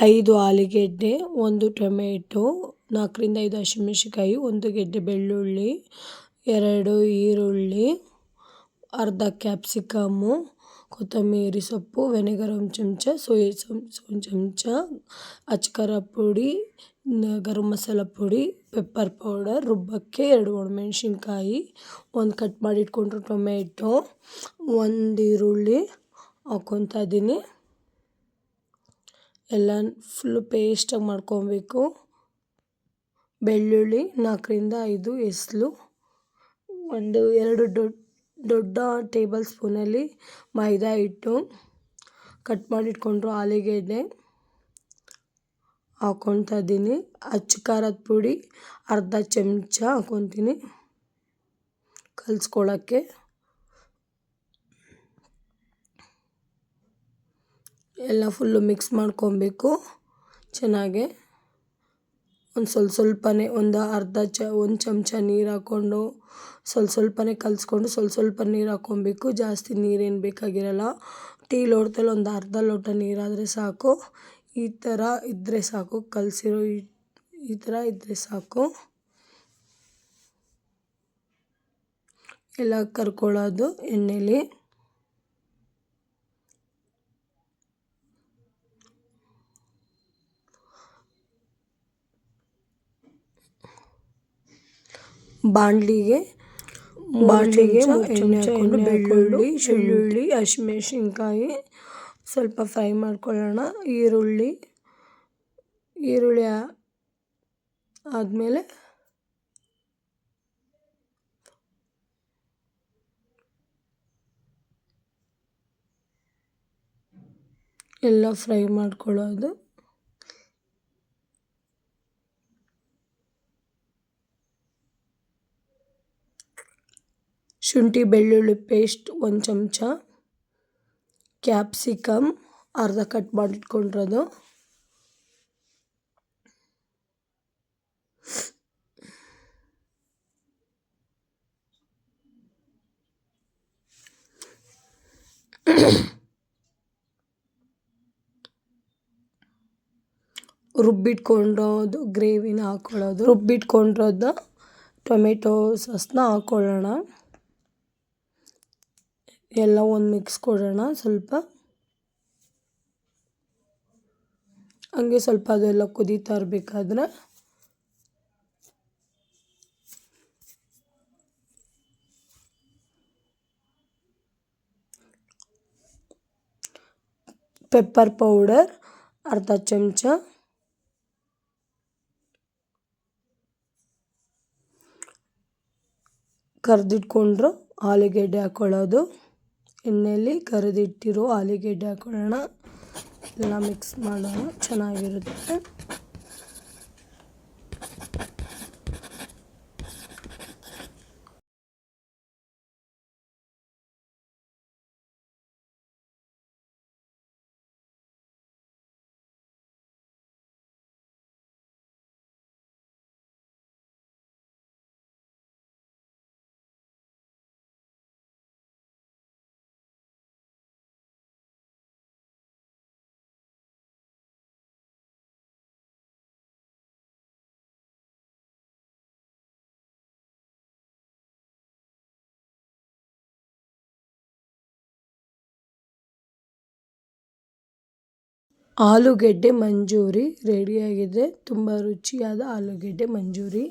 5 ಆಲೂಗೆಡ್ಡೆ, 1 ಟೊಮೆಟೊ, 4 ರಿಂದ 5 ಹಸಿಮೆಣಸಿನಕಾಯಿ, 1 ಗೆಡ್ಡೆ ಬೆಳ್ಳುಳ್ಳಿ, 2 ಈರುಳ್ಳಿ, ಅರ್ಧ ಕ್ಯಾಪ್ಸಿಕಮ್ಮು, ಕೊತ್ತಂಬರಿ ಸೊಪ್ಪು, ವೆನಿಗರ್ 1 ಚಮಚ, ಸೋಯಾ ಸಾಸ್ 1 ಚಮಚ, ಅಚ್ಚ ಖಾರ ಪುಡಿ, ಗರಂ ಮಸಾಲ ಪುಡಿ, ಪೆಪ್ಪರ್ ಪೌಡರ್, ರುಬ್ಬಕ್ಕೆ 2 ಒಣಮೆಣಸಿನ್ಕಾಯಿ, 1 ಕಟ್ ಮಾಡಿ ಇಟ್ಕೊಂಡಿರೋ ಟೊಮೆಟೊ, 1 ಈರುಳ್ಳಿ ಹಾಕ್ಕೊತಾ ಇದ್ದೀನಿ. ಎಲ್ಲ ಫುಲ್ಲು ಪೇಸ್ಟಾಗಿ ಮಾಡ್ಕೊಬೇಕು. ಬೆಳ್ಳುಳ್ಳಿ 4 ರಿಂದ 5 ಎಸಳು, 2 ದೊಡ್ಡ ಟೇಬಲ್ ಸ್ಪೂನಲ್ಲಿ ಮೈದಾ ಹಿಟ್ಟು, ಕಟ್ ಮಾಡಿ ಇಟ್ಕೊಂಡಿರೋ ಆಲೂಗೆಡ್ಡೆ ಹಾಕ್ಕೊತಾ ಇದ್ದೀನಿ. ಅಚ್ಚ ಖಾರದ ಪುಡಿ ಅರ್ಧ ಚಮಚ ಹಾಕ್ಕೊತೀನಿ ಕಲಿಸ್ಕೊಳ್ಳೋಕ್ಕೆ. ಎಲ್ಲ ಫುಲ್ಲು ಮಿಕ್ಸ್ ಮಾಡ್ಕೊಬೇಕು ಚೆನ್ನಾಗೆ. ಸ್ವಲ್ಪನೇ ಒಂದು ಚಮಚ ನೀರು ಹಾಕ್ಕೊಂಡು ಸ್ವಲ್ಪನೇ ಕಲಿಸ್ಕೊಂಡು ಸ್ವಲ್ಪ ನೀರು ಹಾಕ್ಕೊಬೇಕು. ಜಾಸ್ತಿ ನೀರೇನು ಬೇಕಾಗಿರಲ್ಲ. ಟೀ ಲೋಟದಲ್ಲಿ ಒಂದು ಅರ್ಧ ಲೋಟ ನೀರಾದರೆ ಸಾಕು. ಈ ಥರ ಇದ್ದರೆ ಸಾಕು, ಕಲಸಿರೋ ಈ ಥರ ಇದ್ದರೆ ಸಾಕು. ಎಲ್ಲ ಕರ್ಕೊಳ್ಳೋದು ಎಣ್ಣೆಲಿ. ಬಾಣಲಿಗೆ ಎಣ್ಣೆ ಹಾಕ್ಕೊಂಡು ಬೆಳ್ಳುಳ್ಳಿ, ಹಸಿಮೆಣಸಿನ್ಕಾಯಿ ಸ್ವಲ್ಪ ಫ್ರೈ ಮಾಡ್ಕೊಳ್ಳೋಣ. ಈರುಳ್ಳಿ ಆದಮೇಲೆ ಎಲ್ಲ ಫ್ರೈ ಮಾಡ್ಕೊಳ್ಳೋದು. ಶುಂಠಿ ಬೆಳ್ಳುಳ್ಳಿ ಪೇಸ್ಟ್ 1 ಚಮಚ, ಕ್ಯಾಪ್ಸಿಕಮ್ ಅರ್ಧ ಕಟ್ ಮಾಡಿಟ್ಕೊಂಡಿರೋದು, ರುಬ್ಬಿಟ್ಕೊಂಡಿರೋದು ಗ್ರೇವಿನ ಹಾಕ್ಕೊಳ್ಳೋದು. ರುಬ್ಬಿಟ್ಕೊಂಡಿರೋದು ಟೊಮೆಟೊ ಸಾಸ್ನ ಹಾಕ್ಕೊಳ್ಳೋಣ. ಎಲ್ಲ ಒಂದು ಮಿಕ್ಸ್ ಕೊಡೋಣ. ಸ್ವಲ್ಪ ಹಂಗೆ ಸ್ವಲ್ಪ ಅದೆಲ್ಲ ಕುದೀತಾ ಇರಬೇಕಾದ್ರೆ ಪೆಪ್ಪರ್ ಪೌಡರ್ ಅರ್ಧ ಚಮಚ, ಕರೆದಿಟ್ಕೊಂಡ್ರು ಆಲೂಗೆಡ್ಡೆ ಹಾಕ್ಕೊಳ್ಳೋದು. ಎಣ್ಣೆಯಲ್ಲಿ ಕರೆದಿಟ್ಟಿರೋ ಆಲೂಗೆಡ್ಡೆ ಹಾಕ್ಕೊಳ್ಳೋಣ. ಎಲ್ಲ ಮಿಕ್ಸ್ ಮಾಡೋಣ, ಚೆನ್ನಾಗಿರುತ್ತೆ. ಆಲೂಗೆಡ್ಡೆ ಮಂಚೂರಿ ರೆಡಿಯಾಗಿದೆ. ತುಂಬ ರುಚಿಯಾದ ಆಲೂಗೆಡ್ಡೆ ಮಂಚೂರಿ.